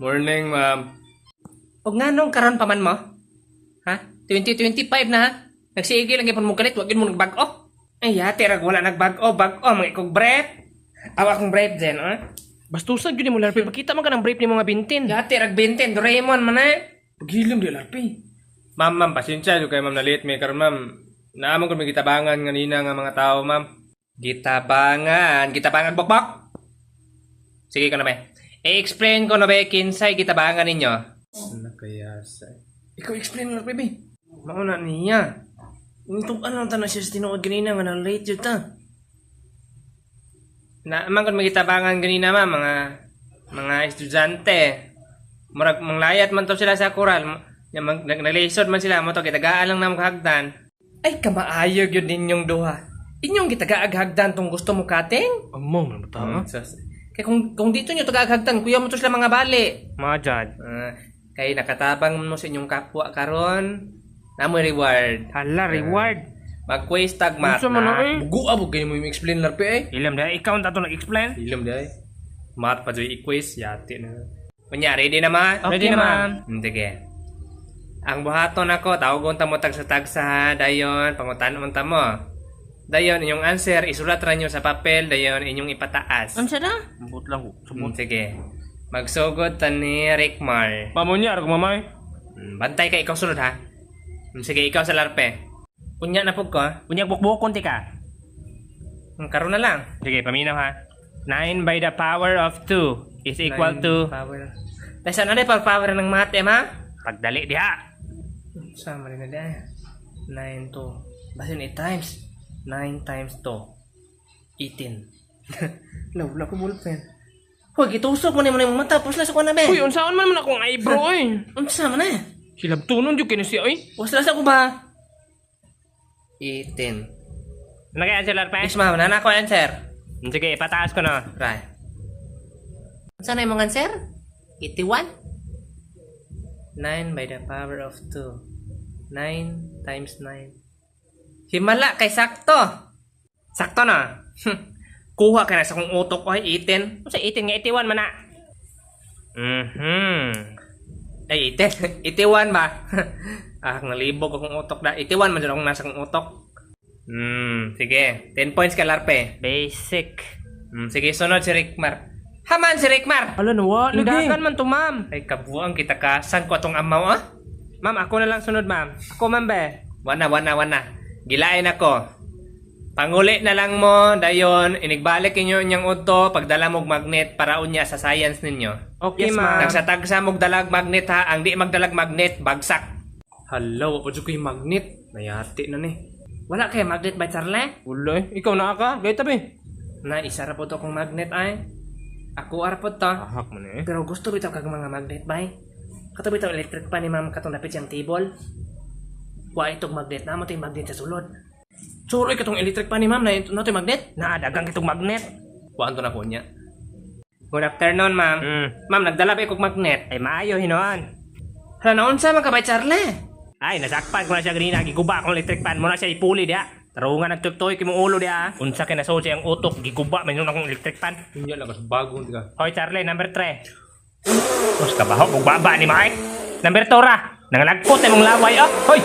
Morning, ma'am. O nga nung karon pa man mo? Ha? 2025 na ha? Nagsiigi lang ipon mo galit, wag yun mo nagbag-o. Ay, yate, rag wala nagbag-o, mga ikog brief. Awa akong brief din, ha? Bastusan yun mo, Larpe. Pakita man ka ng brief ni mga bintin. Yate, rag 20, Doraemon man ha? Paghilam di larpi. Ma'am, pasensya yung kayo ma'am na late maker, ma'am. Naamang ko may gitabangan nga nina nga mga tao, ma'am. Gitabangan, bokbok. Sige ko na ba? I-explain ko na ba, kinsay gitabangan ninyo? Nakayasa. Ikaw explain, Larpe, be. Mauna niya. Itong ano ta na siya sa tinuod ganina nga na-late yun ta. Naamang ko may gitabangan ganina, ma'am, mga estudyante. Murag manglayat man to sila sa koral. Naglisod man sila mo to, kitagaan lang na maghagdan. Ay, kamaayog yun ninyong duha. Inyong gitagaag-hagdan tong gusto mo kating? Among na mata, ha? Kaya kung dito nyo tagaag-hagdan, kuya mo to sila mga bali. Mga dyan. Kaya nakatabang mo sa inyong kapwa karon, namoy reward. Hala, reward. Mag-quiz tag math Gusto mo na eh. Bugo kayo mo yung explain larpi eh. Ilam dahil, ikaw ang tato nag-explain. Ilam di ay. Math pa dyan i-quiz, yate na. Kunya, ready na ma? Ready na, ma'am. Sige. Ang buhaton ako, tawagon ta mo tagsa-tagsa ha, dayon, pangutan ta mo. Dayon, inyong answer, isulat ra nyo sa papel, dayon, inyong ipataas. Ano siya na? Mabut lang ko. Sige. Magsugod ta ni Rickmar. Pamunya, arag mamay. Bantay ka, ikaw sunod ha. Sige, ikaw sa larpe. Kunya na po ko ha. Unyag bukbukon ti ka. Karoon na lang. Sige, paminaw ha. 9 by the power of 2 is equal to... Power. Tapos ano na power ng mate, ma? Pagdali diha. Sama rin na dyan. 9 to. Basin 8 times. 9 times 2. 18. Wala ko ballpen. Huwag, itusok mo na yung mata. Tapos na sa kuha na, be. Uy, unsaon man akong eyebrow eh. Unsa man na. Silab tunon yung kinasiya eh. Waslas ako ba? 18. Nag-answer, Larpe? Yes, ma'am. Nana ko answer. Sige, pataas ko na. Right. Saan na yung mga answer? 81? 9 by the power of 2. 9 times 9. Himala kay sakto. Sakto na. Kuha ka na sa kong utok ko ay 18. Sa 18 nga 81 man na. Ay 18. 81 ba? Nalibog akong utok na. 81 man dyan akong nasa kong utok. Sige. 10 points ka, Larpe. Basic. Sige, sunod si Rickmar. Haman si Rickmar! Ala nawa, ligakan man to, ma'am. Ay, kabuang kita ka. Saan ko atong amaw, ah? Ma'am, ako na lang sunod, ma'am. Ako, ma'am, be. Wana. Gilain ako. Panguli na lang mo, dayon, inigbalik inyo inyang udto, pagdala mong magnet para unya sa science ninyo. Okay, Yes, ma'am. Nagsatagsa mong dalag magnet ha, ang di magdalag magnet, bagsak. Hello, apa dyan ko yung magnet? Mayati na ni. Wala kay magnet ba, Charlie? Wala eh. Ikaw na ka. Gaya tabi. Na, isa ra po to kong magnet ay. Ako ara po to. Ahak man eh. Pero gusto bitaw kag mga magnet ba? Kato bitaw electric pa ni ma'am katong lapit siyang table. Wa itong magnet na mo to yung magnet sa sulod. Suroy katong electric pa ni ma'am na ito magnet? Naadagang kitong magnet. Waan to na po niya. Good afternoon, ma'am. Ma'am, nagdala ba ikog magnet? Ay, maayo, hinoan. Hala, naunsa man ka ba, Charlie? Ay, nasakpan ko na siya ganina. Giguba akong electric fan. Muna siya ipuli diha. Tarungan nagtuktoy kimong ulo diha. Unsa kay naso siya ang utok. Giguba man yun akong electric fan. Hindi lang kasi bagong tiga. Hoy, Charlie, number 3. Mas kabaho, magbaba ni Mike. Number 2 ra. Nangalagpot na mong laway. Oh, hoy!